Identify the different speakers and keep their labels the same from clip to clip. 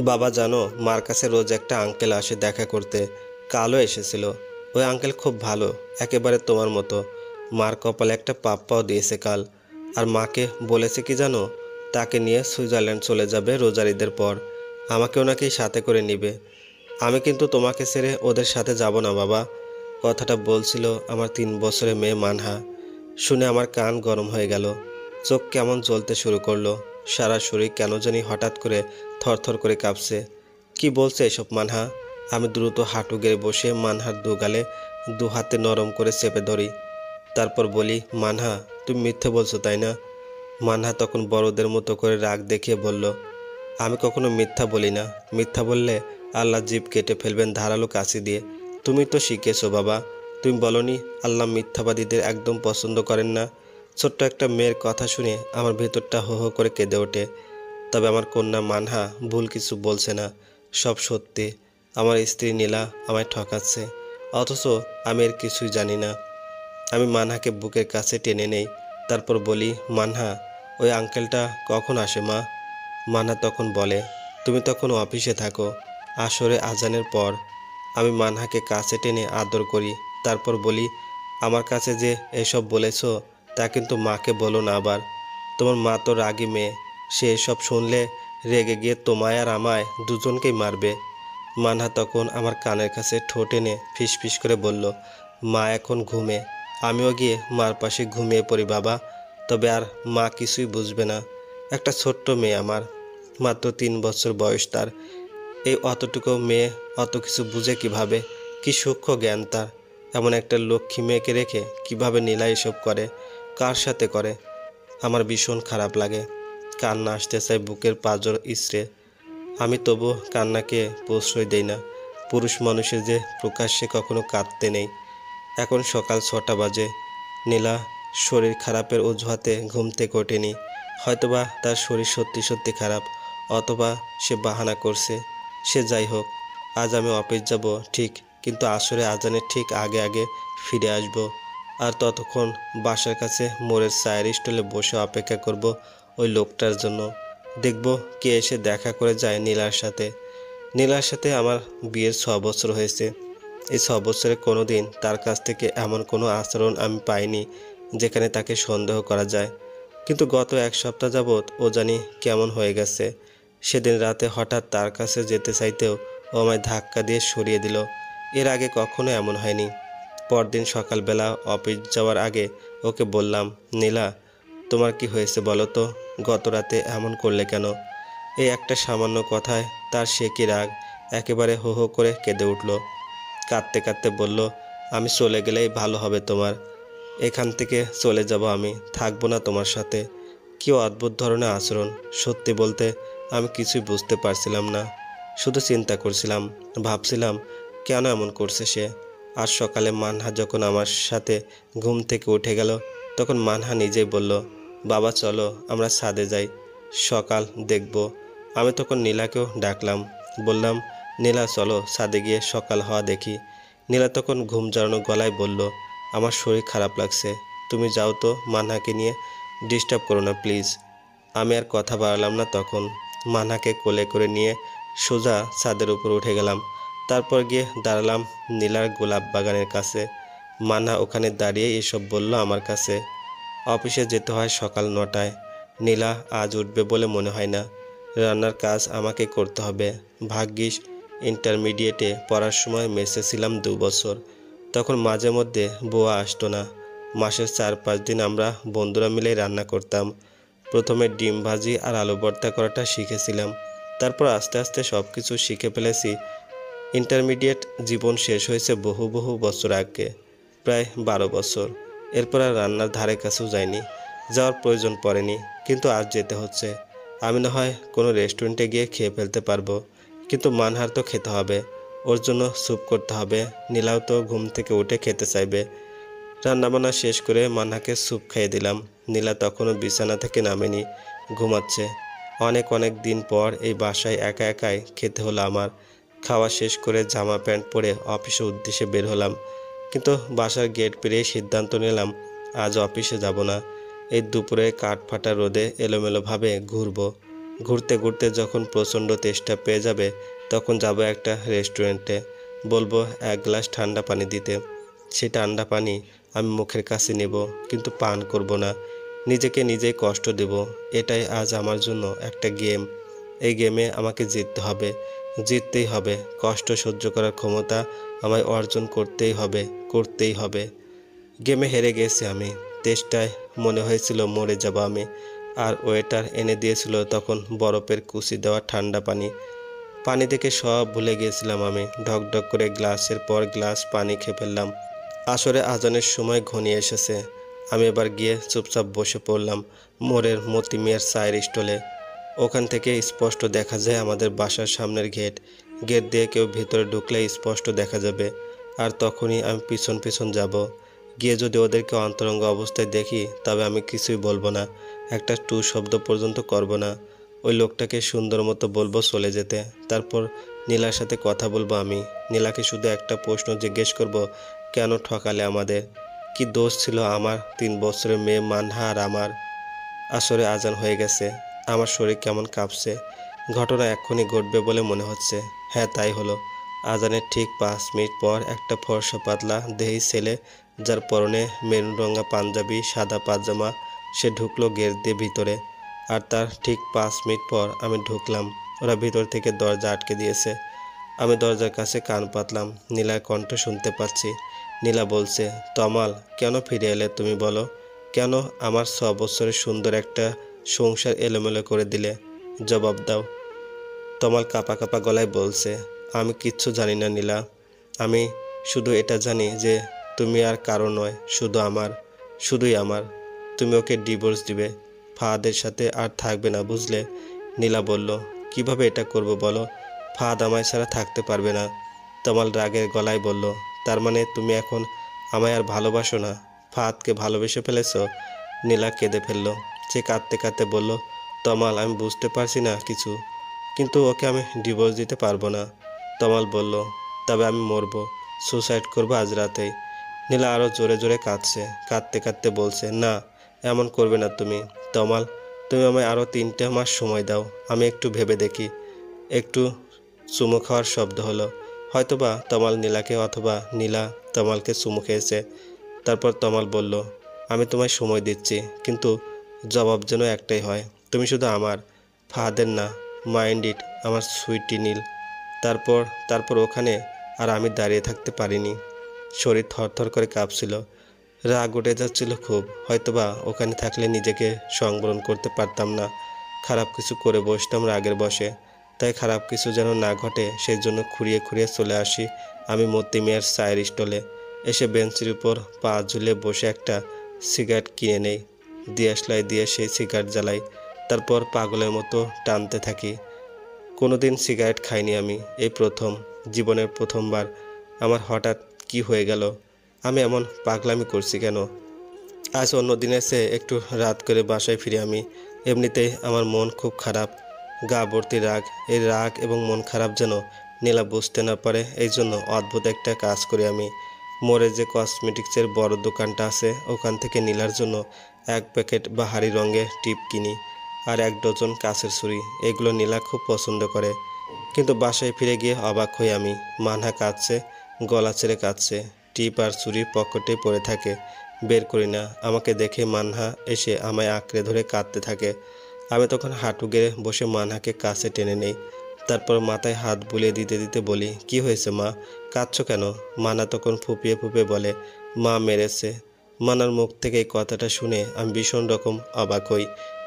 Speaker 1: বাবা জানো, মার কাছে রোজ একটা আঙ্কেল আসে দেখা করতে। কালও এসেছিল। ওই আঙ্কেল খুব ভালো, একেবারে তোমার মতো। মার কপালে একটা পাপ্পাও দিয়েছে কাল। আর মাকে বলেছে কি জানো, তাকে নিয়ে সুইজারল্যান্ড চলে যাবে রোজার ঈদের পর। আমাকেও নাকি সাথে করে নিবে। আমি কিন্তু তোমাকে ছেড়ে ওদের সাথে যাব না বাবা। কথাটা বলছিল আমার 3 বছরের মেয়ে মানহা। শুনে আমার কান গরম হয়ে গেল। চোখ কেমন জ্বলতে শুরু করলো। সারা শরীর কেন জানি হঠাৎ করে থরথর করে কাঁপছে। কি বলছে এসব মানহা? আমি দ্রুত হাঁটু গেড়ে বসে মানহার দুগালে দু হাতে নরম করে চেপে ধরি। তারপর বলি, মানহা তুমি মিথ্যে বলছো তাই না? মানহা তখন বড়দের মতো করে রাগ দেখিয়ে বলল, আমি কখনো মিথ্যা বলি না। মিথ্যা বললে আল্লাহ জিভ কেটে ফেলবেন ধারালো কাঁচি দিয়ে। তুমি তো শিখেছো বাবা। তুমি বলনি আল্লাহ মিথ্যাবাদীদের একদম পছন্দ করেন না? ছোট্ট একটা মেয়ের কথা শুনে আমার ভেতরটা হো হো করে কেঁদে ওঠে। তবে আমার কন্যা মানহা ভুল কিছু বলছে না। সব সত্যি। আমার স্ত্রী নীলা আমায় ঠকাচ্ছে, অথচ আমি এর কিছুই জানি না। আমি মানহাকে বুকের কাছে টেনে নেই। তারপর বলি, মানহা ওই আঙ্কেলটা কখন আসে মা? মানহা তখন বলে, তুমি তখন অফিসে থাকো, আসরে আজানের পর। আমি মানহাকে কাছে টেনে আদর করি। তারপর বলি, আমার কাছে যে এসব বলেছ তা কিন্তু মাকে বলো না আবার। তোমার মা তো রাগী মেয়ে, সে এসব শুনলে রেগে গিয়ে তোমায় আর আমায় দুজনকেই মারবে। মানহা তখন আমার কানের কাছে ঠোঁট এনে ফিসফিস করে বলল, মা এখন ঘুমে। আমিও গিয়ে মার পাশে ঘুমিয়ে পড়ি বাবা। তবে আর মা কিছুই বুঝবে না। একটা ছোট্ট মেয়ে আমার, মাত্র 3 বছর বয়স তার। এই অতটুকু মেয়ে অত কিছু বুঝে কিভাবে? কি সূক্ষ্ম জ্ঞান তার! এমন একটা লক্ষ্মী মেয়েকে রেখে কিভাবে নীলা এসব করে? কার সাথে করে? আমার ভীষণ খারাপ লাগে। কান্না আসতে চায় বুকের পাঁজর ইসড়ে। আমি তবু কান্নাকে প্রশ্রয় দেই না। পুরুষ মানুষের যে প্রকাশ্যে কখনো কাঁদতে নেই। এখন সকাল 6টা বাজে। নীলা শরীর খারাপের অজুহাতে ঘুম থেকে ওঠেনি। হয়তোবা তার শরীর সত্যি সত্যি খারাপ, অথবা সে বাহানা করছে। সে যাই হোক, আজ আমি অফিস যাব ঠিক, কিন্তু আসরে আজানের ঠিক আগে আগে ফিরে আসব। আর ততক্ষণ বাসার কাছে মোড়ের চায়ের স্টলে বসে অপেক্ষা করব ওই লোকটার জন্য। দেখব কে এসে দেখা করে যায় নীলার সাথে। নীলার সাথে আমার বিয়ের 6 বছর হয়েছে। এই 6 বছরে কোনো দিন তার কাছ থেকে এমন কোনো আচরণ আমি পাইনি যেখানে তাকে সন্দেহ করা যায়। কিন্তু গত 1 সপ্তাহ যাবৎ ও জানি কেমন হয়ে গেছে। সেদিন রাতে হঠাৎ তার কাছে যেতে চাইতেও ও আমায় ধাক্কা দিয়ে সরিয়ে দিল। এর আগে কখনো এমন হয়নি। পরদিন সকালবেলা অফিস যাওয়ার আগে ওকে বললাম, নীলা তোমার কি হয়েছে বলো তো? গত রাতে এমন করলে কেন? এই একটা সামান্য কথায় তার সে কি রাগ! একেবারে হো হো করে কেঁদে উঠল। কাঁদতে কাঁদতে বলল, আমি চলে গেলেই ভালো হবে তোমার। এখান থেকে চলে যাব, আমি থাকবো না তোমার সাথে। কি অদ্ভুত ধরনের আচরণ! সত্যি বলতে আমি কিছুই বুঝতে পারছিলাম না। শুধু চিন্তা করছিলাম, ভাবছিলাম কেন এমন করছে সে। আর সকালে মানহা যখন আমার সাথে ঘুম থেকে উঠে গেল, তখন মানহা নিজেই বলল, বাবা চলো আমরা ছাদে যাই, সকাল দেখব। আমি তখন নীলাকেও ডাকলাম, বললাম, নীলা চলো ছাদে গিয়ে সকাল হওয়া দেখি। নীলা তখন ঘুম জড়ানো গলায় বলল, আমার শরীর খারাপ লাগছে, তুমি যাও তো, মানহাকে নিয়ে ডিস্টার্ব করো না প্লিজ। আমি আর কথা বাড়ালাম না তখন। মানহাকে কোলে করে নিয়ে সোজা ছাদের উপর উঠে গেলাম। তারপর গিয়ে দাঁড়ালাম নীলার গোলাপ বাগানের কাছে। মানহা ওখানে দাঁড়িয়ে এসব বলল আমার কাছে। অফিসে যেতে হয় সকাল 9টায়। নীলা আজ উঠবে বলে মনে হয় না। রান্নার কাজ আমাকে করতে হবে। ভাগ্যিস ইন্টারমিডিয়েটে পড়ার সময় মেসে ছিলাম 2 বছর। তখন মাঝে মধ্যে বুয়া আসতো না। মাসের 4-5 দিন আমরা বন্ধুরা মিলেই রান্না করতাম। প্রথমে ডিম ভাজি আর আলু ভর্তা করাটা শিখেছিলাম। তারপর আস্তে আস্তে সব কিছু শিখে ফেলেছি। ইন্টারমিডিয়েট জীবন শেষ হয়েছে বহু বহু বছর আগে, প্রায় 12 বছর। এরপর আর রান্নার ধারে কাছেও যায়নি, যাওয়ার প্রয়োজন পড়েনি। কিন্তু আজ যেতে হচ্ছে। আমি না হয় কোনো রেস্টুরেন্টে গিয়ে খেয়ে ফেলতে পারবো, কিন্তু মানহার তো খেতে হবে। ওর জন্য স্যুপ করতে হবে। নীলাও তো ঘুম থেকে উঠে খেতে চাইবে। রান্নাবান্না শেষ করে মানহাকে স্যুপ খাইয়ে দিলাম। নীলা তখনও বিছানা থেকে নামেনি, ঘুমাচ্ছে। অনেক অনেক দিন পর এই বাসায় একা একাই খেতে হলো আমার। খাওয়া শেষ করে জামা প্যান্ট পরে অফিসের উদ্দেশ্যে বের হলাম। কিন্তু বাসার গেট পেরিয়ে সিদ্ধান্ত নিলাম আজ অফিসে যাব না। এই দুপুরে কাঠফাটা রোদে এলোমেলোভাবে ঘুরবো। ঘুরতে ঘুরতে যখন প্রচণ্ড তেষ্টা পেয়ে যাবে তখন যাব একটা রেস্টুরেন্টে, বলবো 1 গ্লাস ঠান্ডা পানি দিতে। সেই ঠান্ডা পানি আমি মুখের কাছে নেব, কিন্তু পান করব না, নিজেকে নিজেই কষ্ট দেব। এটাই আজ আমার জন্য একটা গেম। এই গেমে আমাকে জিততে হবে, জিততেই হবে। কষ্ট সহ্য করার ক্ষমতা আমায় অর্জন করতেই হবে, করতেই হবে। গেমে হেরে গেছি আমি। তেষ্টায় মনে হয়েছিল মরে যাব আমি। আর ওয়েটার এনে দিয়েছিল তখন বরফের কুচি দেওয়া ঠান্ডা পানি। পানি দেখে সব ভুলে গিয়েছিলাম আমি। ঢক ঢক করে গ্লাসের পর গ্লাস পানি খেয়ে ফেললাম। আসরে আজানের সময় ঘনিয়ে এসেছে। আমি এবার গিয়ে চুপচাপ বসে পড়লাম মোড়ের মতি মিয়ার চায়ের স্টলে। ওখান থেকে স্পষ্ট দেখা যায় আমাদের বাসার সামনের গেট। গেট দিয়ে কেউ ভিতরে ঢুকলে স্পষ্ট দেখা যাবে। আর তখনই আমি পিছন পিছন যাব। গিয়ে যদি ওদেরকে অন্তরঙ্গ অবস্থায় দেখি তবে আমি কিছুই বলবো না, একটা টু শব্দ পর্যন্ত করব না। ওই লোকটাকে সুন্দর মতো বলবো চলে যেতে। তারপর নীলার সাথে কথা বলবো আমি। নীলাকে শুধু একটা প্রশ্ন জিজ্ঞেস করব, কেন ঠকালে আমাদের? কি দোষ ছিল আমার 3 বছরের মেয়ে মানহা আর আমার? আসরে আজান হয়ে গেছে। আমার শরীর কেমন কাঁপছে। ঘটনা এক্ষুনি ঘটবে বলে মনে হচ্ছে। হ্যাঁ, তাই হলো। আজানের ঠিক 5 মিনিট পর একটা ফর্সা পাতলা দেহি ছেলে, যার পরনে মেরুন রঙা পাঞ্জাবি, সাদা পাজামা, সে ঢুকলো গেট দিয়ে ভিতরে। আর তার ঠিক 5 মিনিট পর আমি ঢুকলাম। ওরা ভিতর থেকে দরজা আটকে দিয়েছে। আমি দরজার কাছে কান পাতলাম। নীলার কণ্ঠ শুনতে পাচ্ছি। নীলা বলছে, তমাল, কেন ফিরে এলে তুমি বলো? কেন আমার 6 বছরের সুন্দর একটা সংসার এলোমেলো করে দিলে? জবাব দাও। তমাল কাঁপা কাঁপা গলায় বলছে, আমি কিচ্ছু জানি না নীলা। আমি শুধু এটা জানি যে তুমি আর কারো নয়, শুধু আমার, শুধুই আমার। তুমি ওকে ডিভোর্স দিবে, ফাহাদের সাথে আর থাকবে না, বুঝলে? নীলা বলল, কিভাবে এটা করব বলো? ফাহাদ আমায় ছাড়া থাকতে পারবে না। তমাল রাগের গলায় বলল, তার মানে তুমি এখন আমায় আর ভালোবাসো না? ফাহাদকে ভালোবেসে ফেলেছ? নীলা কেঁদে ফেলল। সে কাঁদতে কাঁদতে বলল, তমাল, আমি বুঝতে পারছি না কিছু, কিন্তু ওকে আমি ডিভোর্স দিতে পারবো না। তমাল বলল, তবে আমি মরবো, সুসাইড করবো আজ রাতেই। নীলা আরও জোরে জোরে কাঁদছে। কাঁদতে কাঁদতে বলছে, না, এমন করবে না তুমি। তমাল, তুমি আমায় আরও 3টে মাস সময় দাও, আমি একটু ভেবে দেখি। একটু চুমু খাওয়ার শব্দ হলো। হয়তোবা তমাল নীলাকে অথবা নীলা তমালকে চুমু খেয়েছে। তারপর তমাল বলল, আমি তোমায় সময় দিচ্ছি, কিন্তু জবাব যেন একটাই হয়, তুমি শুধু আমার, ফাহাদের না। মাইন্ড ইট, আমার সুইটি নীল। তারপর তারপর ওখানে আর আমি দাঁড়িয়ে থাকতে পারিনি। শরীর থরথর করে কাঁপছিল। রাগ উঠে যাচ্ছিল খুব। হয়তোবা ওখানে থাকলে নিজেকে সংবরণ করতে পারতাম না। খারাপ কিছু করে বসতাম রাগের বশে। তাই খারাপ কিছু যেন না ঘটে সেই জন্য খুঁড়িয়ে খুঁড়িয়ে চলে আসি আমি মতি মিয়ার চায়ের স্টলে। এসে বেঞ্চের উপর পা ঝুলে বসে একটা সিগারেট কিনে নেই। দিয়াশলাই দিয়ে সেই সিগারেট জ্বালাই। তারপর পাগলের মতো টানতে থাকি। কোনোদিন সিগারেট খাইনি আমি, এই প্রথম, জীবনের প্রথমবার। আমার হঠাৎ কি হয়ে গেল? আমি এমন পাগলামি করছি কেন? আজ অন্য দিনের চেয়ে একটু রাত করে বাসায় ফিরে আমি। এমনিতেই আমার মন খুব খারাপ, গা ভর্তি রাগ। এই রাগ এবং মন খারাপ যেন নীলা বুঝতে না পারে, এই জন্য অদ্ভুত একটা কাজ করি আমি। মোড়ে যে কসমেটিক্সের বড় দোকানটা আছে ওখান থেকে নীলার জন্য 1 প্যাকেট বাহারি রঙের টিপ কিনি আর 1 ডজন কাচের ছুরি। এগুলো নীলা খুব পছন্দ করে। কিন্তু বাসায় ফিরে গিয়ে অবাক হই আমি। মানহা কাঁদছে, গলা ছেড়ে কাঁদছে। টিপ আর ছুরি পকেটে পড়ে থাকে, বের করি না। আমাকে দেখে মানহা এসে আমায় আঁকড়ে ধরে কাঁদতে থাকে। আমি তখন হাঁটু গেড়ে বসে মানহাকে কাছে টেনে নেই। তারপর মাথায় হাত বুলিয়ে দিতে দিতে বলি, কি হয়েছে মা, কাঁদছো কেন? মানা তখন ফুপিয়ে ফুপিয়ে বলে, মা মেরেছে। মানার মুখ থেকে এই কথাটা শুনে আমি ভীষণ রকম অবাক হই।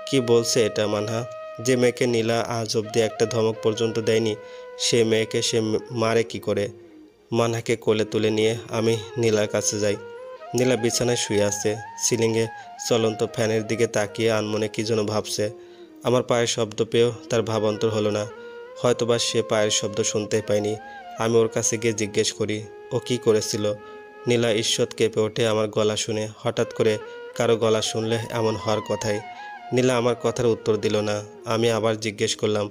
Speaker 1: কি বলছে এটা মানহা? যে মেয়েকে নীলা আজ অবধি একটা ধমক পর্যন্ত দেয়নি, সে মেয়েকে সে মারে কি করে? মানহাকে কোলে তুলে নিয়ে আমি নীলার কাছে যাই। নীলা বিছানায় শুয়ে আছে। সিলিংয়ে চলন্ত ফ্যানের দিকে তাকিয়ে আনমনে কি যেন ভাবছে। আমার পায়ের শব্দ পেয়েও তার ভাবান্তর হলো না। হয়তোবা সে পায়ের শব্দ শুনতেই পায়নি। আমি ওর কাছে গিয়ে জিজ্ঞেস করি, ও কি করেছিল? নীলা ঈষৎ কেঁপে ওঠে আমার গলা শুনে। হঠাৎ করে কারো গলা শুনলে এমন হওয়ার কথাই। নীলা আমার কথার উত্তর দিল না। আমি আবার জিজ্ঞেস করলাম,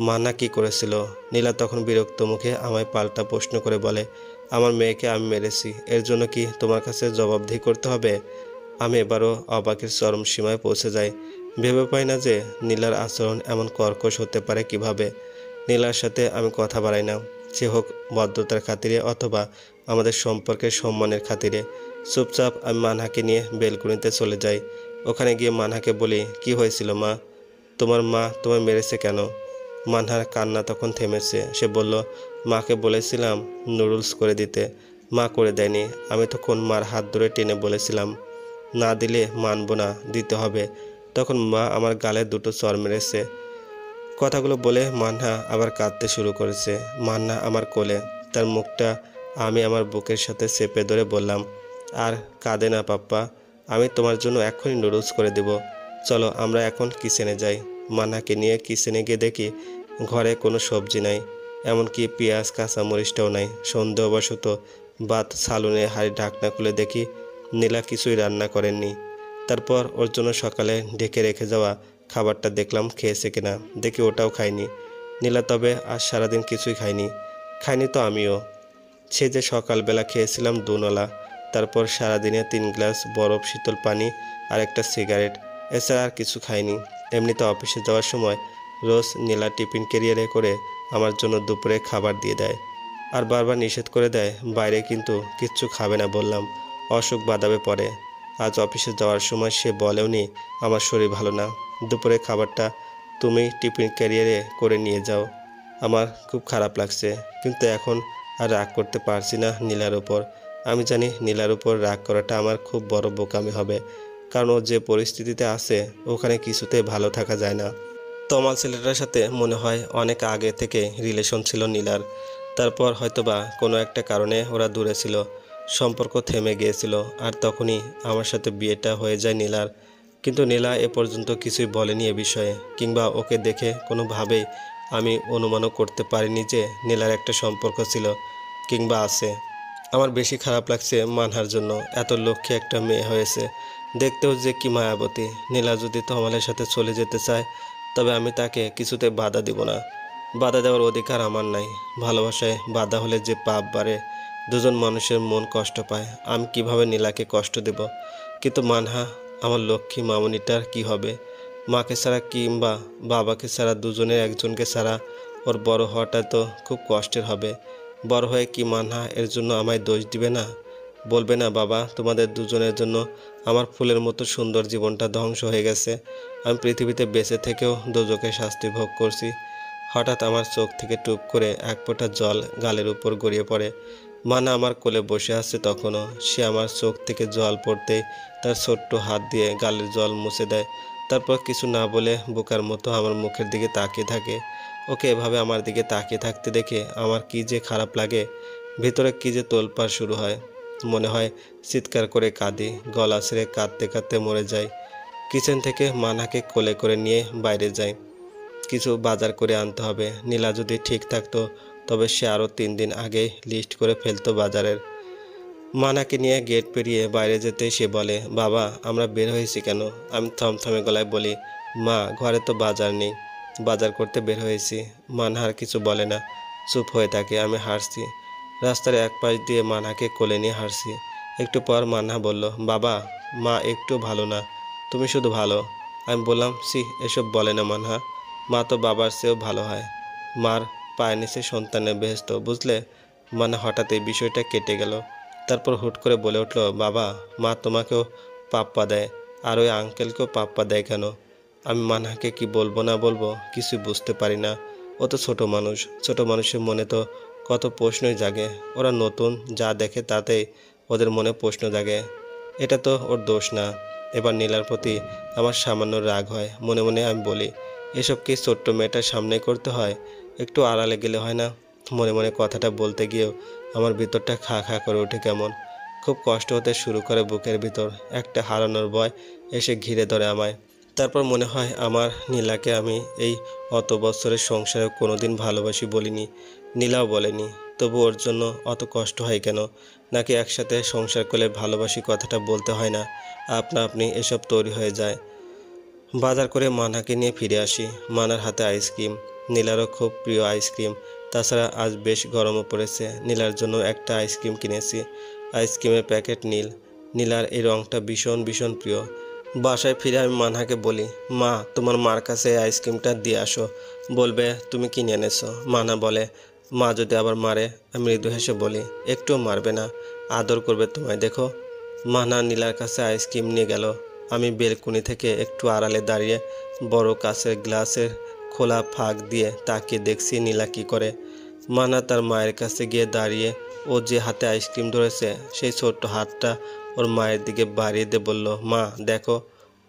Speaker 1: মানা কি করেছিল? নীলা তখন বিরক্ত মুখে আমায় পাল্টা প্রশ্ন করে বলে, আমার মেয়েকে আমি মেরেছি, এর জন্য কি তোমার কাছে জবাবদিহি করতে হবে? আমি এবারও অবাকের চরম সীমায় পৌঁছে যাই। ভেবে পাই না যে নীলার আচরণ এমন কর্কশ হতে পারে কিভাবে। নীলার সাথে আমি কথা বাড়াই না, সে হোক ভদ্রতার খাতিরে অথবা আমাদের সম্পর্কের সম্মানের খাতিরে। চুপচাপ আমি মানহাকে নিয়ে বেলকনিতে চলে যাই। ওখানে গিয়ে মানহাকে বলি, কি হয়েছিল মা? তোমার মা তোমায় মেরেছে কেন? মানহার কান্না তখন থেমেছে। সে বলল, মাকে বলেছিলাম নুডলস করে দিতে, মা করে দেয়নি। আমি তখন মার হাত ধরে টেনে বলেছিলাম, না দিলে মানবো না, দিতে হবে। তখন মা আমার গালে দুটো চড় মেরেছে। কথাগুলো বলে মান্না আবার কাঁদতে শুরু করেছে। মান্না আমার কোলে, তার মুখটা আমি আমার বুকের সাথে চেপে ধরে বললাম, আর কাঁদে না পাপ্পা, আমি তোমার জন্য এখনই নুডলস করে দেব। চলো আমরা এখন কিচেনে যাই। মান্নাকে নিয়ে কিচেনে গিয়ে দেখি ঘরে কোনো সবজি নাই, এমনকি পেঁয়াজ কাঁচামরিচটাও নাই। সন্দেহবশত ভাত সালুনে হাঁড়ি ঢাকনা খুলে দেখি নীলা কিছুই রান্না করেননি। তারপর ওর জন্য সকালে ঢেকে রেখে যাওয়া খাবারটা দেখলাম খেয়েছে কিনা, দেখি ওটাও খায়নি। নীলা তবে আজ সারাদিন কিছুই খায়নি তো আমিও। সে যে সকালবেলা খেয়েছিলাম দুনলা, তারপর সারাদিনে 3 গ্লাস বরফ শীতল পানি আর একটা সিগারেট, এছাড়া আর কিছু খাইনি। এমনিতে অফিসে যাওয়ার সময় রোজ নীলা টিফিন ক্যারিয়ারে করে আমার জন্য দুপুরে খাবার দিয়ে দেয়, আর বারবার নিষেধ করে দেয় বাইরে কিন্তু কিচ্ছু খাবে না বললাম, অসুখ বাঁধাবে পড়ে। আজ অফিসে যাওয়ার সময় সে বলেওনি আমার শরীর ভালো না, দুপুরে খাবারটা তুমি টিফিন ক্যারিয়ারে করে নিয়ে যাও। আমার খুব খারাপ লাগছে, কিন্তু এখন আর রাগ করতে পারছি না নীলার উপর। আমি জানি নীলার উপর রাগ করাটা আমার খুব বড় বোকামি হবে, কারণ ও যে পরিস্থিতিতে আছে ওখানে কিছুতে ভালো থাকা যায় না। তমাল ছেলেটার সাথে মনে হয় অনেক আগে থেকে রিলেশন ছিল নীলার। তারপর হয়তোবা কোনো একটা কারণে ওরা দূরে ছিল, সম্পর্ক থেমে গিয়েছিল, আর তখনই আমার সাথে বিয়েটা হয়ে যায় নীলার। কিন্তু নীলা এ পর্যন্ত কিছুই বলেনি এ বিষয়ে, কিংবা ওকে দেখে কোনোভাবেই আমি অনুমানও করতে পারিনি যে নীলার একটা সম্পর্ক ছিল কিংবা আছে। আমার বেশি খারাপ লাগছে মানহার জন্য। এত লক্ষ্মী একটা মেয়ে হয়েছে, দেখতেও যে কি মায়াবতী। নীলা যদি তমালের সাথে চলে যেতে চায় তবে আমি তাকে কিছুতে বাধা দিব না। বাধা দেওয়ার অধিকার আমার নাই। ভালোবাসায় বাধা হলে যে পাপ বাড়ে, দুজন মানুষের মন কষ্ট পায়। আমি কিভাবে নীলাকে কষ্ট দেব? কিন্তু মানহা, আমার লক্ষ্মী মামনিটার কি হবে? মাকে ছাড়া কিংবা বাবাকে ছাড়া দুজনের একজনকে ছাড়া ওর বড় হওয়াটা তো খুব কষ্টের হবে। বড় হয়ে কি মানহা এর জন্য আমায় দোষ দিবে না? বলবে না, বাবা তোমাদের দুজনের জন্য আমার ফুলের মতো সুন্দর জীবনটা ধ্বংস হয়ে গেছে, আমি পৃথিবীতে বেঁচে থেকেও দোজখের শাস্তি ভোগ করছি। হঠাৎ আমার চোখ থেকে টুপ করে এক ফোঁটা জল গালের উপর গড়িয়ে পড়ে। মানা আমার কোলে বসে আছে তখনও। সে আমার চোখ থেকে জল পড়তেই তার ছোট্ট হাত দিয়ে গালের জল মুছে দেয়। তারপর কিছু না বলে বোকার মতো আমার মুখের দিকে তাকিয়ে থাকে। ওকে এভাবে আমার দিকে তাকিয়ে থাকতে দেখে আমার কি যে খারাপ লাগে, ভিতরে কি যে তোলপাড় শুরু হয়। মনে হয় চিৎকার করে কাঁদি, গলা ছেড়ে কাঁদতে কাঁদতে মরে যাই। কিচেন থেকে মানাকে কোলে করে নিয়ে বাইরে যাই। কিছু বাজার করে আনতে হবে। নীলা যদি ঠিক থাকতো তবে সে আরও 3 দিন আগেই লিস্ট করে ফেলতো বাজারের। মানাকে নিয়ে গেট পেরিয়ে বাইরে যেতেই সে বলে, বাবা আমরা বের হয়েছি কেন? আমি থমথমে গলায় বলি, মা ঘরে তো বাজার নেই, বাজার করতে বের হয়েছি। মানহার কিছু বলে না, চুপ হয়ে থাকে। আমি হাসছি। রাস্তার এক পাশ দিয়ে মানহাকে কোলে নিয়ে হাসছি। একটু পর মানহা বলল, বাবা মা একটু ভালো না, তুমি শুধু ভালো। আমি বললাম, সি এসব বলে না মানহা, মা তো বাবার চেয়েও ভালো হয়। মার পায়ের নিচে সন্তানের বেহেস্ত, বুঝলে? মানে হঠাৎ এই বিষয়টা কেটে গেল। তারপর হুট করে বলে উঠল, বাবা মা তোমাকেও পাপ্পা দেয়, আর ওই আঙ্কেলকেও পাপ্পা দেয় কেন? আমি মানহাকে কি বলবো না বলবো কিছুই বুঝতে পারি না। ও তো ছোট মানুষ, ছোট মানুষের মনে তো কত প্রশ্নই জাগে। ওরা নতুন, যা দেখে তাতেই ওদের মনে প্রশ্ন জাগে। এটা তো ওর দোষ না। এবার নীলার প্রতি আমার সামান্য রাগ হয়। মনে মনে আমি বলি, এসব কি ছোট্ট মেয়েটার সামনে করতে হয়? একটু আড়ালে গেলে হয় না? মনে মনে কথাটা বলতে গিয়েও আমার ভিতরটা খা খা করে ওঠে কেমন। খুব কষ্ট হতে শুরু করে বুকের ভিতর। একটা হারানোর ভয় এসে ঘিরে ধরে আমায়। তারপর মনে হয় আমার নীলাকে আমি এই অত বছরের সংসারে কোনোদিন ভালোবাসি বলিনি, নীলাও বলেনি। তবু ওর জন্য অত কষ্ট হয় কেন? নাকি একসাথে সংসার করলে ভালোবাসি কথাটা বলতে হয় না, আপনা আপনি এসব তৈরি হয়ে যায়? বাজার করে মানাকে নিয়ে ফিরে আসি। মানার হাতে আইসক্রিম, নীলারও খুব প্রিয় আইসক্রিম। তাছাড়া আজ বেশ গরমও পড়েছে। নীলার জন্য একটা আইসক্রিম কিনেছি। আইসক্রিমের প্যাকেট নীল। নীলার এই রঙটা ভীষণ ভীষণ প্রিয়। বাসায় ফিরে আমি মানহাকে বলি, মা তোমার মার কাছে এই আইসক্রিমটা দিয়ে আসো, বলবে তুমি কিনে এনেছো। মানহা বলে, মা যদি আবার মারে? আমি মৃদু হেসে বলি, একটুও মারবে না, আদর করবে তোমায়, দেখো। মানহা নীলার কাছে আইসক্রিম নিয়ে গেল। আমি বেলকুনি থেকে একটু আড়ালে দাঁড়িয়ে বড় কাচের গ্লাসের খোলা ফাঁক দিয়ে তাকিয়ে দেখছি নীলা কি করে। মানহা তার মায়ের কাছে গিয়ে দাঁড়িয়ে ও যে হাতে আইসক্রিম ধরেছে সেই ছোট্ট হাতটা ওর মায়ের দিকে বাড়িয়ে দিয়ে বলল, মা দেখো,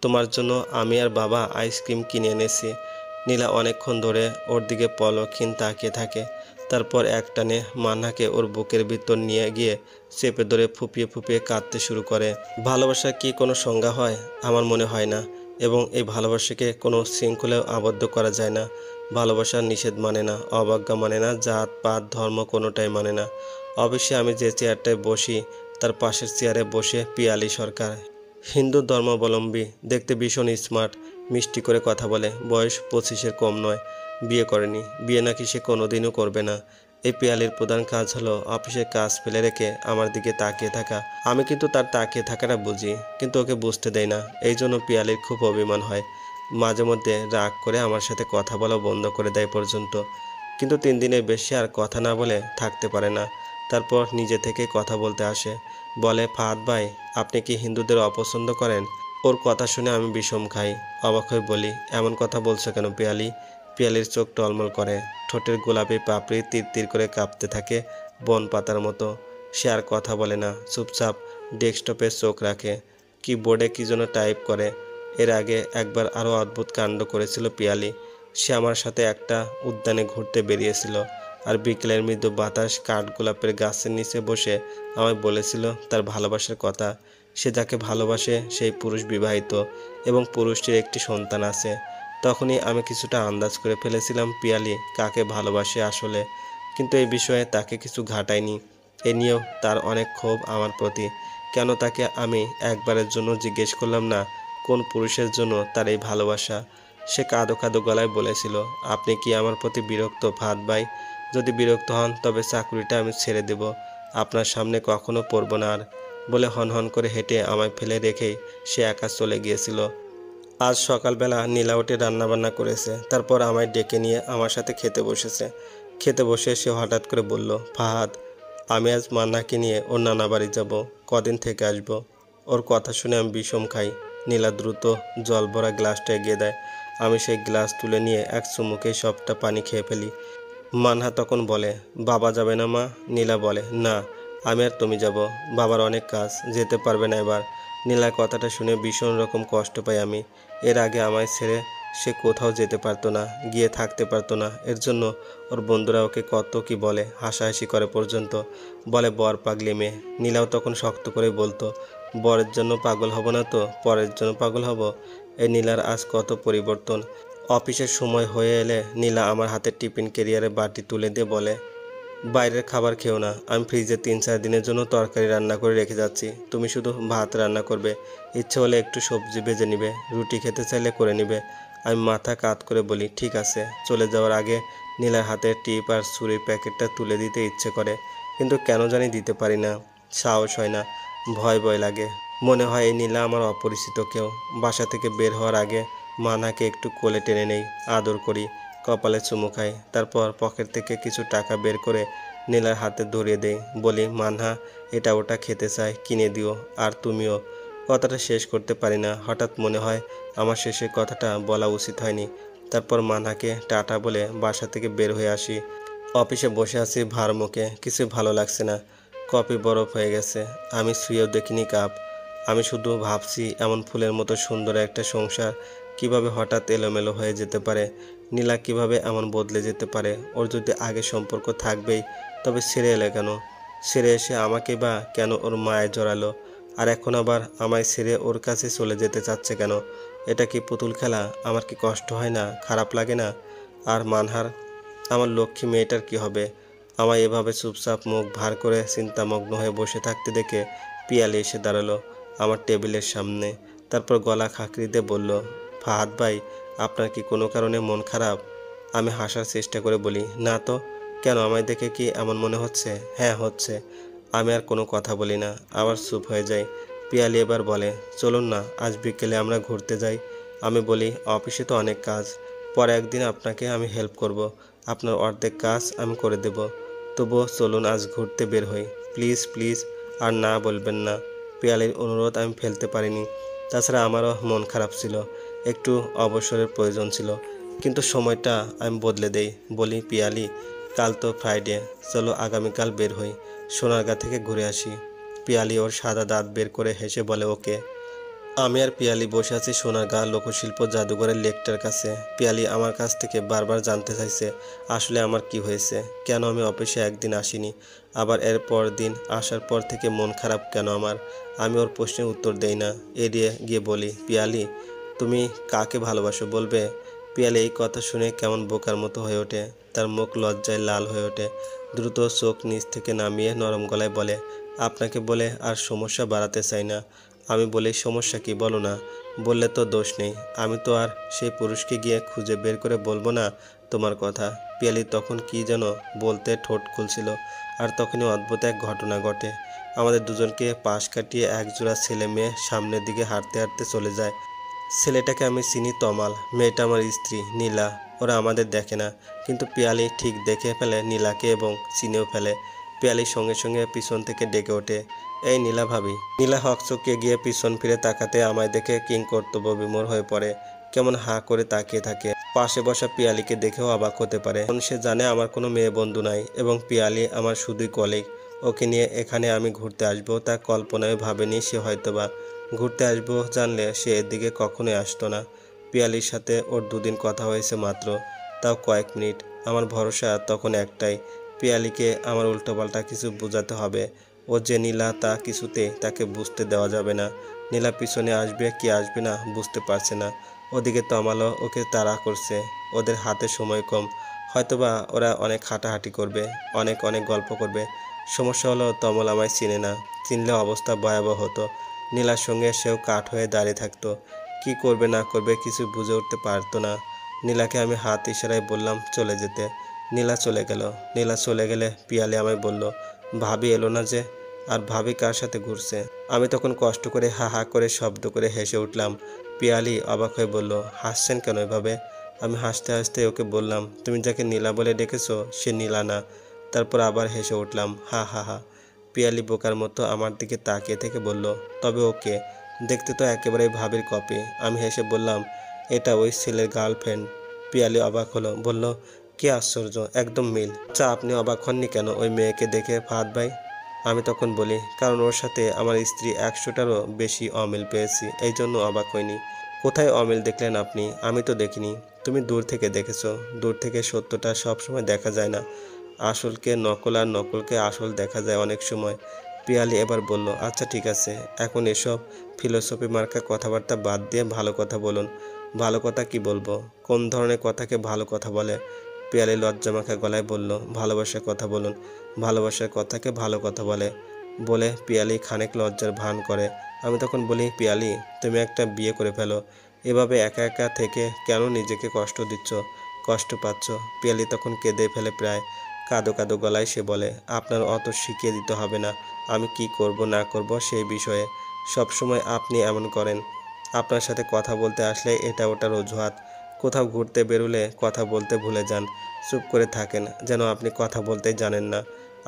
Speaker 1: তোমার জন্য আমি আর বাবা আইসক্রিম কিনে এনেছি। নীলা অনেকক্ষণ ধরে ওর দিকে পলকহীন তাকিয়ে থাকে। তারপর একটানে মানহাকে ওর বুকের ভিতর নিয়ে গিয়ে চেপে ধরে ফুপিয়ে ফুপিয়ে কাঁদতে শুরু করে। ভালোবাসার কি কোনো সংজ্ঞা হয়? আমার মনে হয় না। এবং এই ভালোবাসাকে কোনো শৃঙ্খলেও আবদ্ধ করা যায় না। ভালোবাসার নিষেধ মানে না, অবজ্ঞা মানে না, জাত পাত ধর্ম কোনোটাই মানে না। অবশ্যই আমি যে চেয়ারটায় বসি তার পাশের চেয়ারে বসে পিয়ালি সরকার, হিন্দু ধর্মাবলম্বী, দেখতে ভীষণ স্মার্ট, মিষ্টি করে কথা বলে, বয়স 25-এর কম নয়, বিয়ে করেনি, বিয়ে নাকি সে কোনোদিনও করবে না। এই পিয়ালির প্রধান কাজ হলো অফিসের কাজ ফেলে রেখে আমার দিকে তাকিয়ে থাকা। আমি কিন্তু তার তাকিয়ে থাকাটা বুঝি, কিন্তু ওকে বুঝতে দেয় না। এই জন্য পিয়ালির খুব অভিমান হয়, মাঝে মধ্যে রাগ করে আমার সাথে কথা বলা বন্ধ করে দেয় পর্যন্ত। কিন্তু 3 দিনের বেশি আর কথা না বলে থাকতে পারে না। তারপর নিজে থেকে কথা বলতে আসে, বলে, ফাহাদ ভাই আপনি কি হিন্দুদের অপছন্দ করেন? ওর কথা শুনে আমি বিষম খাই। অবাক হয়ে বলি, এমন কথা বলছো কেন পিয়ালি? পিয়ালির চোখ টলমল করে, ঠোঁটের গোলাপি পাপড়ি তীর তীর করে কাঁপতে থাকে বন পাতার মতো। সে আর কথা বলে না, চুপচাপ ডেস্কটপে চোখ রাখে, কিবোর্ডে কি যেন টাইপ করে। এর আগে একবার আরও অদ্ভুত কাণ্ড করেছিল পিয়ালি। সে আমার সাথে একটা উদ্যানে ঘুরতে বেরিয়েছিল, আর বিকেলের মৃদু বাতাস কাঠগোলাপের গাছের নিচে বসে আমায় বলেছিল তার ভালোবাসার কথা। সে যাকে ভালোবাসে সেই পুরুষ বিবাহিত এবং পুরুষটির একটি সন্তান আছে। তখনই আমি কিছুটা আন্দাজ করে ফেলেছিলাম পিয়ালি কাকে ভালোবাসে আসলে, কিন্তু এই বিষয়ে তাকে কিছু ঘাটায়নি। এ নিয়েও তার অনেক ক্ষোভ আমার প্রতি। কেন তাকে আমি একবারের জন্য জিজ্ঞেস করলাম না কোন পুরুষের জন্য তার এই ভালোবাসা। সে কাঁদো কাঁদো গলায় বলেছিল, আপনি কি আমার প্রতি বিরক্ত ফাহাদ ভাই? যদি বিরক্ত হন তবে চাকরিটা আমি ছেড়ে দেব, আপনার সামনে কখনো পড়ব না আর, বলে হনহন করে হেঁটে আমায় ফেলে রেখেই সে একা চলে গিয়েছিল। আজ সকালবেলা নীলা উঠে রান্নাবান্না করেছে, তারপর আমায় ডেকে নিয়ে আমার সাথে খেতে বসেছে। খেতে বসে সে হঠাৎ করে বলল, ফাহাদ আমি আজ মান্নাকে নিয়ে ওর নানা বাড়ি যাব, কদিন থেকে আসব। ওর কথা শুনে আমি বিষম খাই। নীলা দ্রুত জল ভরা গ্লাসটা এগিয়ে দেয়। আমি সেই গ্লাস তুলে নিয়ে এক চুমুকেই সবটা পানি খেয়ে ফেলি। মানহা তখন বলে, বাবা যাবে না মা? নীলা বলে, না আমি আর তুমি যাব, বাবার অনেক কাজ, যেতে পারবে না এবার। নীলার কথাটা শুনে ভীষণ রকম কষ্ট পাই আমি। এর আগে আমায় ছেড়ে সে কোথাও যেতে পারতো না, গিয়ে থাকতে পারতো না। এর জন্য ওর বন্ধুরা ওকে কত কি বলে, হাসাহাসি করে পর্যন্ত, বলে বর পাগলি মেয়ে। নীলাও তখন শক্ত করে বলতো, বরের জন্য পাগল হব না তো পরের জন্য পাগল হব। এই নীলার আজ কত পরিবর্তন। অফিসের সময় হয়ে এলে নীলা আমার হাতে টিফিন ক্যারিয়ারে বাটি তুলে দিয়ে বলে, বাইরের খাবার খেও না, আমি ফ্রিজে 3-4 দিনের জন্য তরকারি রান্না করে রেখে যাচ্ছি, তুমি শুধু ভাত রান্না করবে, ইচ্ছে হলে একটু সবজি ভেজে নিবে, রুটি খেতে চাইলে করে নিবে। আমি মাথা কাত করে বলি, ঠিক আছে। চলে যাওয়ার আগে নীলার হাতে টিপ আর ছুরির প্যাকেটটা তুলে দিতে ইচ্ছে করে, কিন্তু কেন জানি দিতে পারি না, সাহস হয় না, ভয় ভয় লাগে। মনে হয় এই নীলা আমার অপরিচিত কেউ। বাসা থেকে বের হওয়ার আগে মানহাকে একটু কোলে টেনে নেই, আদর করি, কপালে চুমু খাই, তারপর পকেট থেকে কিছু টাকা বের করে নীলার হাতে ধরিয়ে দেই, বলি, মানহা এটা ওটা খেতে চাই, কিনে দিও, আর তুমিও। কথাটা শেষ করতে পারি না, হঠাৎ মনে হয় আমার শেষের কথাটা বলা উচিত হয়নি। তারপর মানহাকে টাটা বলে বাসা থেকে বের হয়ে আসি। অফিসে বসে আছি ভার মুখে, কিছু ভালো লাগছে না। কফি বরফ হয়ে গেছে, আমি শুয়েও দেখিনি কাপ। আমি শুধু ভাবছি এমন ফুলের মতো সুন্দর একটা সংসার কিভাবে হঠাৎ এলোমেলো হয়ে যেতে পারে। নীলা কিভাবে এমন বদলে যেতে পারে? ওর যদি আগে সম্পর্ক থাকবেই তবে ছেড়ে এলে কেন? ছেড়ে এসে আমাকে বা কেন ওর মায়ে জড়ালো? আর এখন আবার আমায় ছেড়ে ওর কাছে চলে যেতে চাচ্ছে কেন? এটা কি পুতুল খেলা? আমার কি কষ্ট হয় না, খারাপ লাগে না? আর মানহার, আমার লক্ষ্মী মেয়েটার কি হবে? আমায় এভাবে চুপচাপ মুখ ভার করে চিন্তামগ্ন হয়ে বসে থাকতে দেখে পিয়ালি এসে দাঁড়ালো আমার টেবিলের সামনে। তারপর গলা খাঁকরি দিয়ে বলল, ফাহাদ ভাই আপনার কি কোনো কারণে মন খারাপ? আমি হাসার চেষ্টা করে বলি, না তো। কেন, আমায় দেখে কি এমন মনে হচ্ছে? হ্যাঁ হচ্ছে। আমি আর কোনো কথা বলি না, আবার চুপ হয়ে যাই। পিয়ালি এবার বলে, চলুন না আজ বিকেলে আমরা ঘুরতে যাই। আমি বলি, অফিসে তো অনেক কাজ, পরে একদিন আপনাকে আমি হেল্প করব, আপনার অর্ধেক কাজ আমি করে দেব। তবুও চলুন আজ ঘুরতে বের হই, প্লিজ প্লিজ। আর না বলবেন না। পিয়ালির অনুরোধ আমি ফেলতে পারিনি। তাছাড়া আমারও মন খারাপ ছিল, একটু অবসরের প্রয়োজন ছিল। কিন্তু সময়টা আমি বদলে দেই, বলি, পিয়ালি কাল তো ফ্রাইডে, চলো আগামীকাল বের হই, সোনারগাঁ থেকে ঘুরে আসি। পিয়ালি ওর সাদা দাঁত বের করে হেসে বলে, ওকে। আমি আর পিয়ালি বসে আছি সোনারগাঁ লোকশিল্প জাদুঘরের লেকটার কাছে। পিয়ালি আমার কাছ থেকে বারবার জানতে চাইছে আসলে আমার কি হয়েছে, কেন আমি অফিসে একদিন আসিনি, আবার এর পর দিন আসার পর থেকে মন খারাপ কেন আমার। আমি ওর প্রশ্নের উত্তর দেই না, এড়িয়ে গিয়ে বলি, পিয়ালি তুমি কাকে ভালোবাসো বলবে? পিয়ালি এই কথা শুনে কেমন বোকার মতো হয়ে ওঠে, তার মুখ লজ্জায় লাল হয়ে ওঠে। দ্রুত চোখ নিচ থেকে নামিয়ে নরম গলায় বলে, আপনাকে বলে আর সমস্যা বাড়াতে চাই না। আমি বলি, সমস্যা কি বলো না, বললে তো দোষ নেই। আমি তো আর সেই পুরুষকে গিয়ে খুঁজে বের করে বলবো না তোমার কথা। পিয়ালি তখন কি যেন বলতে ঠোঁট খুলছিল, আর তখনই অদ্ভুত এক ঘটনা ঘটে। আমাদের দুজনকে পাশ কাটিয়ে একজোড়া ছেলে মেয়ে সামনের দিকে হাঁটতে হাঁটতে চলে যায়। ছেলেটাকে আমি চিনি, তমাল, মেয়েটা আমার স্ত্রী নীলা। ওরা আমাদের দেখে না, কিন্তু পিয়ালি ঠিক দেখে ফেলে নীলাকে এবং চিনেও ফেলে। পিয়ালির সঙ্গে সঙ্গে পিছন থেকে ডেকে ওঠে, এই নীলা ভাবি। নীলা হকচকে গিয়ে পিছন ফিরে তাকাতে আমায় দেখে কিংকর্তব্য বিমূঢ় হয়ে পড়ে, কেমন হাঁ করে তাকিয়ে থাকে। পাশে বসা পিয়ালিকে দেখেও অবাক হতে পারে, কারণ সে জানে আমার কোনো মেয়ে বন্ধু নাই এবং পিয়ালি আমার শুধুই কলিগ। ওকে নিয়ে এখানে আমি ঘুরতে আসবো তা কল্পনায় ভাবেনি সে, হয়তোবা ঘুরতে আসবো জানলে সে এদিকে কখনোই আসতো না। পিয়ালির সাথে ওর দুদিন কথা হয়েছে মাত্র, তাও কয়েক মিনিট। আমার ভরসা তখন একটাই, পিয়ালিকে আমার উল্টোপাল্টা কিছু বোঝাতে হবে। ও যে নীলা তা কিছুতেই তাকে বুঝতে দেওয়া যাবে না। নীলা পিছনে আসবে কি আসবে না বুঝতে পারছে না। ওদিকে তমালও ওকে তাড়া করছে, ওদের হাতে সময় কম, হয়তোবা ওরা অনেক হাঁটাহাঁটি করবে, অনেক অনেক গল্প করবে। সমস্যা হলো তমল আমায় চিনে না, চিনলে অবস্থা ভয়াবহ হতো। নীলার সঙ্গে সেও কাঠ হয়ে দাঁড়িয়ে থাকতো, কি করবে না করবে কিছু বুঝে উঠতে পারতো না। নীলাকে আমি হাত ইশারায় বললাম চলে যেতে। নীলা চলে গেল। নীলা চলে গেলে পিয়ালি আমায় বলল, ভাবি এলো না যে? আর ভাবি কার সাথে ঘুরছে? আমি তখন কষ্ট করে হা হা করে শব্দ করে হেসে উঠলাম। পিয়ালি অবাক হয়ে বলল, হাসছেন কেন এভাবে? আমি হাসতে হাসতে ওকে বললাম, তুমি যাকে নীলা বলে ডেকেছো সে নীলা না। তারপর আবার হেসে উঠলাম, হা হা হা। পিয়ালি বোকার মতো আমার দিকে তাকিয়ে থেকে বলল, তবে ওকে দেখতে তো একেবারেই ভাবির কপি। আমি হেসে বললাম, এটা ওই ছেলের গার্লফ্রেন্ড। পিয়ালি অবাক হলো, বলল, কি আশ্চর্য, একদম মিল। আচ্ছা আপনি অবাক হননি কেন ওই মেয়েকে দেখে ফাহাদ ভাই? আমি তখন বলি, কারণ ওর সাথে আমার স্ত্রী 100টারও বেশি অমিল পেয়েছি, এই জন্য অবাক হয়নি। কোথায় অমিল দেখলেন আপনি? আমি তো দেখিনি। তুমি দূর থেকে দেখেছো। দূর থেকে সত্যটা সবসময় দেখা যায় না, আসলকে নকল আর নকলকে আসল দেখা যায় অনেক সময়। পিয়ালি এবার বলল, আচ্ছা ঠিক আছে, এখন এসব ফিলোসফি মার্কা কথাবার্তা বাদ দিয়ে ভালো কথা বলুন। ভালো কথা কি বলবো? কোন ধরনের কথাকে ভালো কথা বলে? পিয়ালি লজ্জামাখা গলায় বলল, ভালোবাসার কথা বলুন। ভালোবাসার কথাকে ভালো কথা বলে। বলে পিয়ালি খানিক লজ্জার ভান করে। আমি তখন বলি, পিয়ালি তুমি একটা বিয়ে করে ফেলো, এভাবে একা একা থেকে কেন নিজেকে কষ্ট দিচ্ছ, কষ্ট পাচ্ছ? পিয়ালি তখন কেঁদে ফেলে প্রায়। কাঁদো কাঁদো গলায় সে বলে, আপনার অত শিখিয়ে দিতে হবে না আমি কি করব না করব সেই বিষয়ে। সব সময় আপনি এমন করেন, আপনার সাথে কথা বলতে আসলে এটা ওটার অজুহাত। কোথাও ঘুরতে বেরোলে কথা বলতে ভুলে যান, চুপ করে থাকেন যেন আপনি কথা বলতেই জানেন না।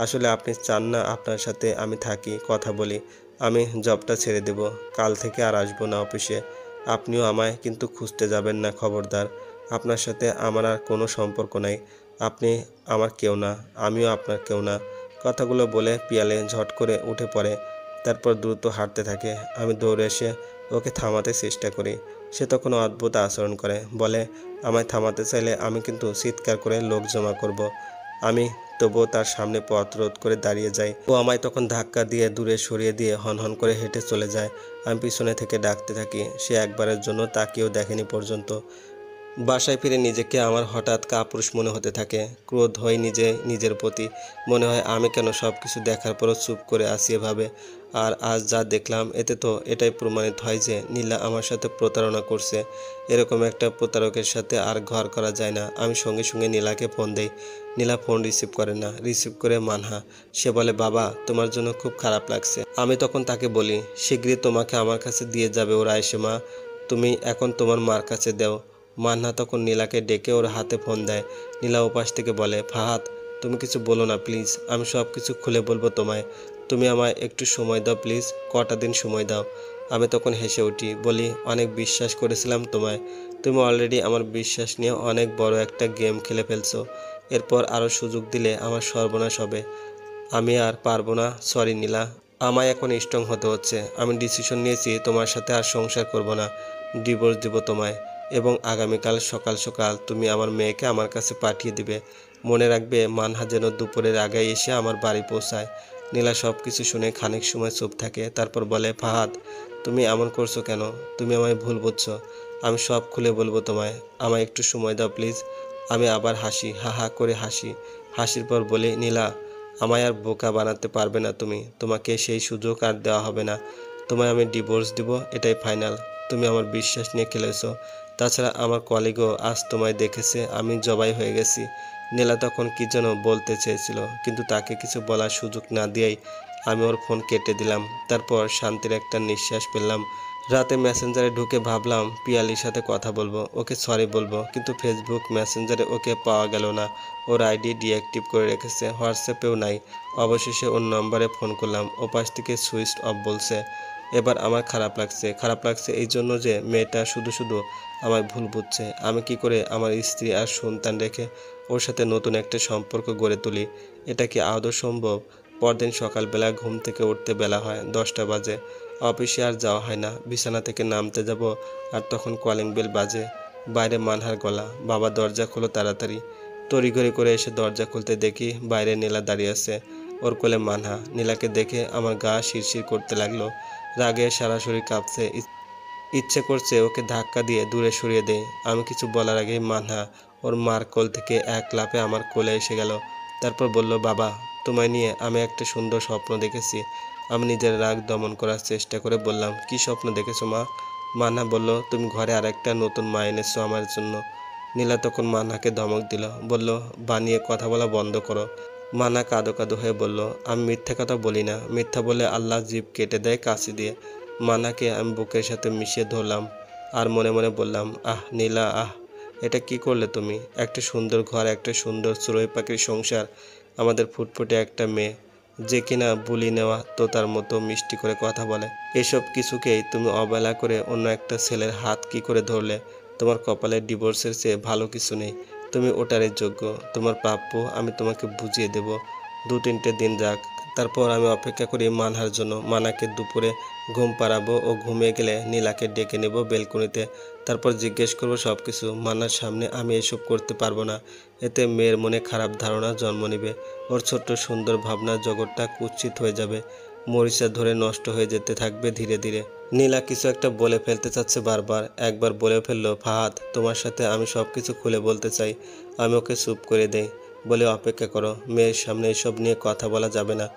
Speaker 1: আসলে আপনি চান না আপনার সাথে আমি থাকি, কথা বলি। আমি জবটা ছেড়ে দেব, কাল থেকে আর আসবো না অফিসে। আপনিও আমায় কিন্তু খুঁজতে যাবেন না, খবরদার। আপনার সাথে আমার আর কোনো সম্পর্ক নাই। আপনি আমার কেউ না, আমিও আপনার কেউ না। কথাগুলো বলে পিয়ালে ঝট করে উঠে পড়ে, তারপর দ্রুত হাঁটতে থাকে। আমি দৌড়ে এসে ওকে থামাতে চেষ্টা করি। সে তখন অদ্ভুত আচরণ করে, বলে, আমায় থামাতে চাইলে আমি কিন্তু চিৎকার করে লোক জমা করব। আমি তবুও তার সামনে পথ রোধ করে দাঁড়িয়ে যাই। ও আমায় তখন ধাক্কা দিয়ে দূরে সরিয়ে দিয়ে হনহন করে হেঁটে চলে যায়। আমি পিছনে থেকে ডাকতে থাকি। সে একবারের জন্য তাকিয়েও দেখেনি পর্যন্ত। বাসায় ফিরে নিজেকে আমার হঠাৎ কাপুরুষ মনে হতে থাকে। ক্রোধ হয় নিজের প্রতি। মনে হয় আমি কেন সব কিছু দেখার পরও চুপ করে আছি এভাবে। আর আজ যা দেখলাম এতে তো এটাই প্রমাণিত হয় যে নীলা আমার সাথে প্রতারণা করছে। এরকম একটা প্রতারকের সাথে আর ঘর করা যায় না। আমি সঙ্গে সঙ্গে নীলাকে ফোন দেই। নীলা ফোন রিসিভ করে না, রিসিভ করে মানহা। সে বলে, বাবা তোমার জন্য খুব খারাপ লাগছে। আমি তখন তাকে বলি, শিগগিরই তোমাকে আমার কাছে দিয়ে যাবে ওরা এসে মা, তুমি এখন তোমার মার কাছে দাও। মান্না তখন নীলাকে ডেকে ওর হাতে ফোন দেয়। নীলা ওপাশ থেকে বলে, ফাহাদ তুমি কিছু বলো না প্লিজ, আমি সব কিছু খুলে বলবো তোমায়। তুমি আমায় একটু সময় দাও প্লিজ, কটা দিন সময় দাও। আমি তখন হেসে উঠি, বলি, অনেক বিশ্বাস করেছিলাম তোমায়, তুমি অলরেডি আমার বিশ্বাস নিয়ে অনেক বড় একটা গেম খেলে ফেলছো। এরপর আরও সুযোগ দিলে আমার সর্বনাশ হবে। আমি আর পারবো না, সরি নীলা, আমায় এখন স্ট্রং হতে হচ্ছে। আমি ডিসিশন নিয়েছি তোমার সাথে আর সংসার করব না, ডিভোর্স দিব তোমায়। এবং আগামীকাল সকাল সকাল তুমি আমার মেয়েকে আমার কাছে পাঠিয়ে দিবে। মনে রাখবে মানহা যেন দুপুরের আগে এসে আমার বাড়ি পৌঁছায়। নীলা সব কিছু শুনে খানিক সময় চুপ থাকে, তারপর বলে, ফাহাদ তুমি এমন করছো কেন? তুমি আমায় ভুল বুঝছো। আমি সব খুলে বলবো তোমায়, আমায় একটু সময় দাও প্লিজ। আমি আবার হাসি, হা হা করে হাসি। হাসির পর বলি, নীলা আমায় আর বোকা বানাতে পারবে না তুমি, তোমাকে সেই সুযোগ আর দেওয়া হবে না। তোমায় আমি ডিভোর্স দিব, এটাই ফাইনাল। তুমি আমার বিশ্বাস নিয়ে খেলেছো। তাছাড়া আমার কলিগও আজ তোমায় দেখেছে আমি জবাই হয়ে গেছি। নীলা তখন কি যেন বলতে চেয়েছিল, কিন্তু তাকে কিছু বলার সুযোগ না দিয়েই আমি ওর ফোন কেটে দিলাম। তারপর শান্তির একটা নিঃশ্বাস পেলাম। রাতে মেসেঞ্জারে ঢুকে ভাবলাম পিয়ালির সাথে কথা বলবো, ওকে সরি বলবো, কিন্তু ফেসবুক মেসেঞ্জারে ওকে পাওয়া গেল না। ওর আইডি ডিঅ্যাক্টিভ করে রেখেছে, হোয়াটসঅ্যাপেও নাই। অবশেষে ওর নম্বরে ফোন করলাম, ওপাশ থেকে সুইচ অফ বলছে। এবার আমার খারাপ লাগছে এই জন্য যে মেয়েটা শুধু শুধু আমায় ভুল বুঝছে। আমি কি করে আমার স্ত্রী আর সন্তান রেখে ওর সাথে নতুন একটা সম্পর্ক গড়ে তুলি? এটা কি আদৌ সম্ভব? পরদিন সকালবেলা ঘুম থেকে উঠতে বেলা হয়, 10টা বাজে। অফিসে আর যাওয়া হয় না। বিছানা থেকে নামতে যাব আর তখন কলিং বেল বাজে। বাইরে মানহার গলা, বাবা দরজা খোলো তাড়াতাড়ি। তড়িঘড়ি করে এসে দরজা খুলতে দেখি বাইরে নীলা দাঁড়িয়ে আছে, ওর কোলে মানহা। নীলাকে দেখে আমার গা শিরশির করতে লাগলো, রাগে সারা শরীর কাঁপছে। ইচ্ছে করছে ওকে ধাক্কা দিয়ে দূরে সরিয়ে দেয়। আমি কিছু বলার আগেই মানহা ওর মার কোল থেকে এক লাফে আমার কোলে এসে গেল। তারপর বলল, বাবা তোমায় নিয়ে আমি একটা সুন্দর স্বপ্ন দেখেছি। আমি নিজের রাগ দমন করার চেষ্টা করে বললাম, কি স্বপ্ন দেখেছো মা? মানহা বলল, তুমি ঘরে আর একটা নতুন মা এনেছো আমার জন্য। নীলা তখন মানহাকে ধমক দিল, বলল, বানিয়ে কথা বলা বন্ধ করো। মানহা কাঁদো কাঁদো হয়ে বলল, আমি মিথ্যা কথা বলি না, মিথ্যা বলে আল্লাহ জিভ কেটে দেয় কাশি দিয়ে। মানাকে আমি বুকের সাথে মিশিয়ে ধরলাম আর মনে মনে বললাম, আহ নীলা আহ, এটা কি করলে তুমি? একটা সুন্দর ঘর, একটা সুন্দর চড়ুই পাখির সংসার, আমাদের ফুটফুটে একটা মেয়ে যে কিনা বুলি নেওয়া তোতার মতো মিষ্টি করে কথা বলে, এসব কিছুকেই তুমি অবহেলা করে অন্য একটা ছেলের হাত কি করে ধরলে? তোমার কপালে ডিভোর্সের চেয়ে ভালো কিছু নেই, তুমি ওটারই যোগ্য, তোমার প্রাপ্য আমি তোমাকে বুঝিয়ে দেব। 2-3টে দিন যাক, তারপর আমি অপেক্ষা করি মানহার জন্য। মানাকে দুপুরে ঘুম পাড়াবো, ও ঘুমিয়ে গেলে নীলাকে ডেকে নেব বেলকনিতে। তারপর জিজ্ঞেস করব সব কিছু। মানার সামনে আমি এসব করতে পারবো না, এতে মেয়ের মনে খারাপ ধারণা জন্ম নেবে। ওর ছোট্ট সুন্দর ভাবনার জগৎটা কুৎসিত হয়ে যাবে, মরিচা ধরে নষ্ট হয়ে যেতে থাকবে ধীরে ধীরে। নীলা কিছু একটা বলে ফেলতে চাচ্ছে বারবার, একবার বলে ফেললো, ফাহাদ তোমার সাথে আমি সব কিছু খুলে বলতে চাই। আমি ওকে চুপ করে দেই, বলে, অপেক্ষা করো, মেয়ের সামনে এসব নিয়ে কথা বলা যাবে না।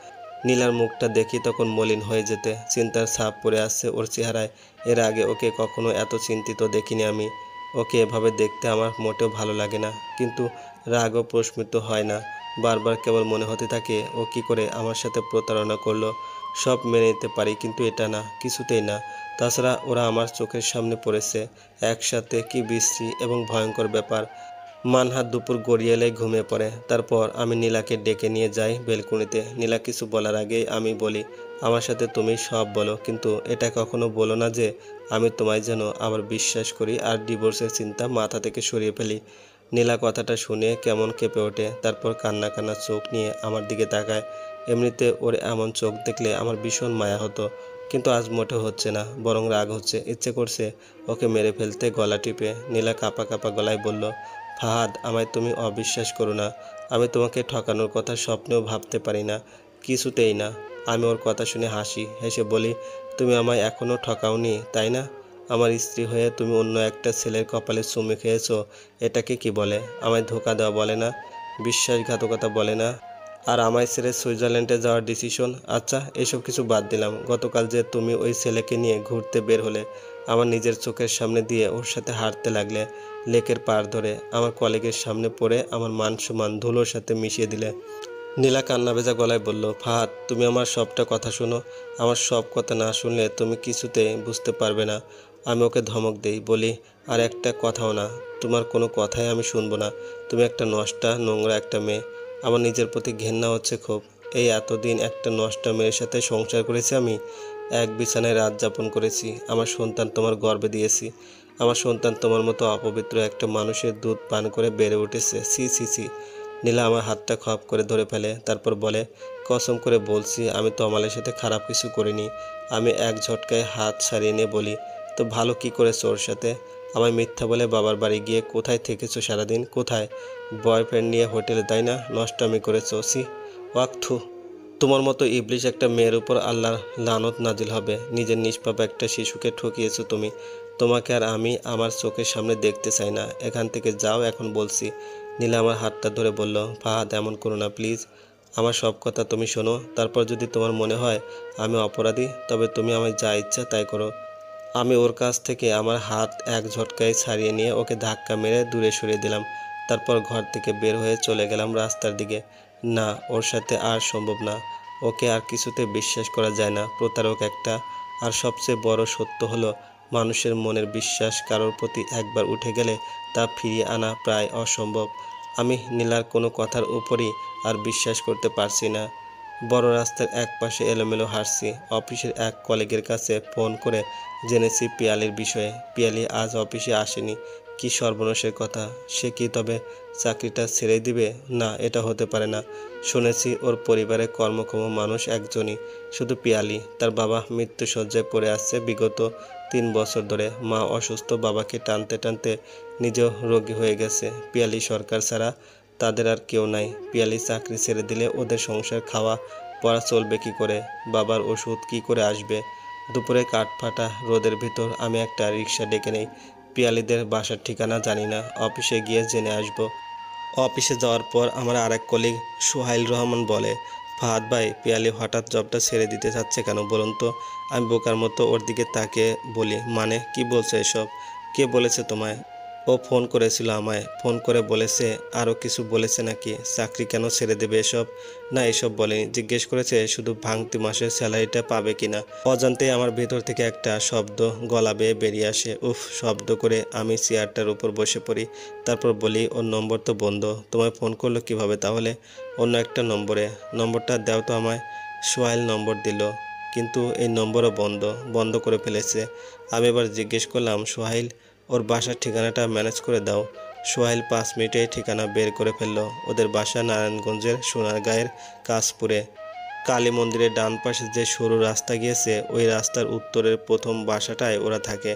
Speaker 1: নীলার মুখটা দেখি তখন মলিন হয়ে যেতে, চিন্তার ছাপ পড়ে আসছে ওর চেহারায়। এর আগে ওকে কখনো এত চিন্তিত দেখিনি আমি। ওকে এভাবে দেখতে আমার মোটেও ভালো লাগে না, কিন্তু রাগও প্রশমিত হয় না। বারবার কেবল মনে হতে থাকে, ও কি করে আমার সাথে প্রতারণা করলো। সব মেনে নিতে পারি, কিন্তু এটা না, কিছুতেই না। তাছাড়া ওরা আমার চোখের সামনে পড়েছে একসাথে, কি বিশ্রী এবং ভয়ঙ্কর ব্যাপার। মানহাত দুপুর গড়িয়ে এলে ঘুমিয়ে পড়ে। তারপর আমি নীলাকে ডেকে নিয়ে যাই বেলকুনিতে। নীলা কিছু বলার আগেই আমি বলি, আমার সাথে তুমি সব বলো, কিন্তু এটা কখনো বলো না যে আমি তোমায় যেন আবার বিশ্বাস করি আর ডিভোর্সের চিন্তা মাথা থেকে সরিয়ে ফেলি। নীলা কথাটা শুনে কেমন কেঁপে ওঠে, তারপর কান্না কান্না চোখ নিয়ে আমার দিকে তাকায়। এমনিতে ওর এমন চোখ দেখলে আমার ভীষণ মায়া হতো, কিন্তু আজ মোটেও হচ্ছে না, বরং রাগ হচ্ছে। ইচ্ছে করছে ওকে মেরে ফেলতে গলা টিপে। নীলা কাঁপা কাঁপা গলায় বলল, ফাহাদ আমায় তুমি অবিশ্বাস করো না, আমি তোমাকে ঠকানোর কথা স্বপ্নেও ভাবতে পারি না, কিছুতেই না। আমি ওর কথা শুনে হাসি, হেসে বলি, তুমি আমায় এখনও ঠকাওনি তাই না? আমার স্ত্রী হয়ে তুমি অন্য একটা ছেলের কপালে চুমু খেয়েছো, এটাকে কি বলে? আমায় ধোঁকা দেওয়া বলে না, বিশ্বাসঘাতকতা বলে না? আর আমায় ছেড়ে সুইজারল্যান্ডে যাওয়ার ডিসিশন? আচ্ছা, এসব কিছু বাদ দিলাম। গতকাল যে তুমি ওই ছেলেকে নিয়ে ঘুরতে বের হলে, আমার নিজের চোখের সামনে দিয়ে ওর সাথে হাঁটতে লাগলে, লেকের পাড় ধরে আমার কলিগের সামনে পড়ে আমার মান সম্মান ধুলোর সাথে মিশিয়ে দিলে। নীলা কান্না ভেজা গলায় বলল, ফাহাদ, তুমি আমার সবটা কথা শোনো। আমার সব কথা না শুনলে তুমি কিছুতেই বুঝতে পারবে না। আমি ওকে ধমক দেই, বলি, আর একটা কথাও না, তোমার কোনো কথাই আমি শুনবো না। তুমি একটা নষ্টা, নোংরা একটা মেয়ে। আমার নিজের প্রতি ঘেন্না হচ্ছে খুব। এই এতদিন একটা নষ্টা মেয়ের সাথে সংসার করেছি আমি, এক বিছানায় রাত যাপন করেছি, আমার সন্তান তোমার গর্ভে দিয়েছি। আমার সন্তান তোমার মতো অপবিত্র একটা মানুষের দুধ পান করে বেড়ে উঠেছে। ছি ছি ছি। নীলা আমার হাতটা খপ করে ধরে ফেলে, তারপর বলে, কসম করে বলছি আমি তো আমালের সাথে খারাপ কিছু করিনি। আমি এক ঝটকায় হাত ছাড়িয়ে নিয়ে বলি, তো ভালো কি করেছো ওর সাথে? আমায় মিথ্যা বলে বাবার বাড়ি গিয়ে কোথায় থেকেছো সারাদিন? কোথায়? বয়ফ্রেন্ড নিয়ে হোটেলে, তাই না? নষ্টামি করেছো। সি, ওয়াক্থু। তোমার মতো ইবলিশ একটা মেয়ের উপর আল্লাহর লানত নাজিল হবে। নিজের নিষ্পাপ একটা শিশুকে ঠকিয়েছো তুমি। তোমাকে আর আমি আমার চোখের সামনে দেখতে চাই না। এখান থেকে যাও এখন বলছি। নীলা আমার হাতটা ধরে বলল, ফাহাদ, এমন করো না প্লিজ। আমার সব কথা তুমি শোনো। তারপর যদি তোমার মনে হয় আমি অপরাধী, তবে তুমি আমায় যা ইচ্ছা তাই করো। আমি ওর কাছ থেকে আমার হাত এক ঝটকায় ছাড়িয়ে নিয়ে ওকে ধাক্কা মেরে দূরে সরিয়ে দিলাম। তারপর ঘর থেকে বের হয়ে চলে গেলাম রাস্তার দিকে। না, ওর সাথে আর সম্ভব না। ওকে আর কিছুতে বিশ্বাস করা যায় না, প্রতারক একটা। আর সবচেয়ে বড় সত্য হলো, মানুষের মনের বিশ্বাস কারোর প্রতি একবার উঠে গেলে তা ফিরিয়ে আনা প্রায় অসম্ভব। আমি নীলার কোনো কথার উপরই আর বিশ্বাস করতে পারছি না। বড় রাস্তার এক পাশে এলোমেলো হাঁটছি। অফিসের এক কলিগের কাছে ফোন করে জেনেছি পিয়ালির বিষয়ে। পিয়ালি আজ অফিসে আসেনি। কি সর্বনাশের কথা! সে কি তবে চাকরিটা ছেড়ে দিবে? না, এটা হতে পারে না। শুনেছি ওর পরিবারে কর্মক্ষম মানুষ একজনই, শুধু পিয়ালি। তার বাবা মৃত্যুশয্যায় পড়ে আসছে বিগত 3 বছর ধরে। মা অসুস্থ, বাবাকে টানতে টানতে নিজেও রোগী হয়ে গেছে। পিয়ালি সরকার ছাড়া তাদের আর কেউ নাই। পিয়ালি চাকরি ছেড়ে দিলে ওদের সংসার খাওয়া পড়া চলবে কি করে? বাবার ওষুধ কি করে আসবে? দুপুরে কাঠফাটা রোদের ভিতর আমি একটা রিক্সা ডেকে নেই। পিয়ালিদের বাসার ঠিকানা জানি না, অফিসে গিয়ে জেনে আসবো। অফিসে যাওয়ার পর আমার আরেক কলিগ সোহাইল রহমান বলে, ফাহাদ ভাই, পিয়ালি হঠাৎ জবটা ছেড়ে দিতে চাচ্ছে কেন বলুন তো? আমি বোকার মতো ওর দিকে তাকিয়ে বলি, মানে কি বলছো এসব? কে বলেছে তোমায়? ও ফোন করেছিল আমায়। ফোন করে বলেছে? আরও কিছু বলেছে নাকি? চাকরি কেন ছেড়ে দেবে এসব? না, এসব বলেনি। জিজ্ঞেস করেছে শুধু ভাঙতি মাসের স্যালারিটা পাবে কিনা। অজান্তেই আমার ভেতর থেকে একটা শব্দ গলা বেয়ে বেরিয়ে আসে, উফ। শব্দ করে আমি চেয়ারটার উপর বসে পড়ি। তারপর বলি, ওর নম্বর তো বন্ধ। তোমায় ফোন করলো কিভাবে তাহলে? অন্য একটা নম্বরে। নম্বরটা দাও তো আমায়। সোহাইল নম্বর দিল, কিন্তু এই নম্বরও বন্ধ, বন্ধ করে ফেলেছে। আমি এবার জিজ্ঞেস করলাম, সোহাইল, ওর বাসার ঠিকানাটা ম্যানেজ করে দাও। সোহাইল 5 মিনিটে ঠিকানা বের করে ফেললো। ওদের বাসা নারায়ণগঞ্জের সোনারগাঁয়ের কাশপুরে। কালী মন্দিরের ডান পাশে যে সরু রাস্তা গিয়েছে, ওই রাস্তার উত্তরের প্রথম বাসাটায় ওরা থাকে।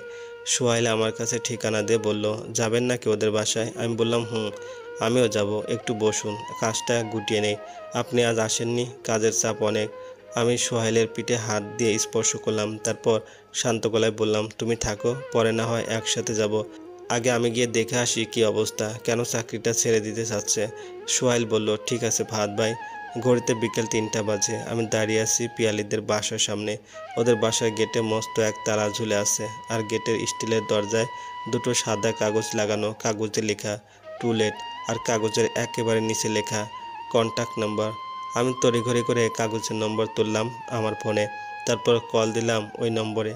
Speaker 1: সোহাইল আমার কাছে ঠিকানা দিয়ে বলল, যাবেন নাকি ওদের বাসায়? আমি বললাম, হুম, আমিও যাব। একটু বসুন, কাজটা গুটিয়ে নেই। আপনি আজ আসেননি? কাজের চাপ অনেক। আমি সোহাইলের পিঠে হাত দিয়ে স্পর্শ করলাম, তারপর শান্ত গলায় বললাম, তুমি থাকো, পরে না হয় একসাথে যাব। আগে আমি গিয়ে দেখে আসি কি অবস্থা, কেন চাকরিটা ছেড়ে দিতে চাচ্ছে। সোহাইল বলল, ঠিক আছে ফাহাদ ভাই। ঘড়িতে বিকেল 3টা বাজে। আমি দাঁড়িয়ে আছি পিয়ালিদের বাসার সামনে। ওদের বাসার গেটে মস্ত এক তালা ঝুলে আছে, আর গেটের স্টিলের দরজায় দুটো সাদা কাগজ লাগানো। কাগজে লেখা টু লেট, আর কাগজের একেবারে নিচে লেখা কন্ট্যাক্ট নাম্বার। আমি তড়িঘড়ি করে কাগজের নম্বর তুললাম আমার ফোনে, তারপর কল দিলাম ওই নম্বরে।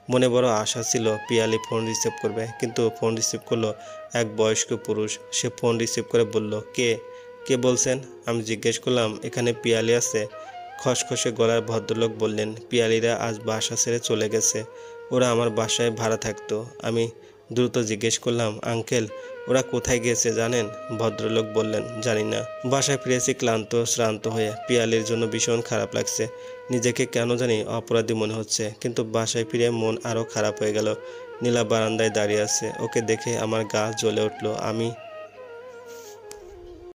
Speaker 1: মনে বড় আশা ছিল পিয়ালি ফোন রিসিভ করবে, কিন্তু ফোন রিসিভ করলো এক বয়স্ক পুরুষ। সে ফোন রিসিভ করে বলল, কে? কে বলছেন? আমি জিজ্ঞেস করলাম, এখানে পিয়ালি আছে? খসখসে গলার ভদ্রলোক বললেন, পিয়ালিরা আজ বাসা ছেড়ে চলে গেছে। ওরা আমার বাসায় ভাড়া থাকতো। আমি দ্রুত জিজ্ঞেস করলাম, আঙ্কেল, ওরা কোথায় গিয়েছে জানেন? ভদ্রলোক বললেন, জানি না। বাসায় ফিরেছি ক্লান্ত শ্রান্ত হয়ে। পিয়ালির জন্য ভীষণ খারাপ লাগছে। নিজেকে কেন জানি অপরাধী মনে হচ্ছে, কিন্তু বাসায় ফিরে মন আরও খারাপ হয়ে গেল। নীলা বারান্দায় দাঁড়িয়ে আছে। ওকে দেখে আমার গা জ্বলে উঠল। আমি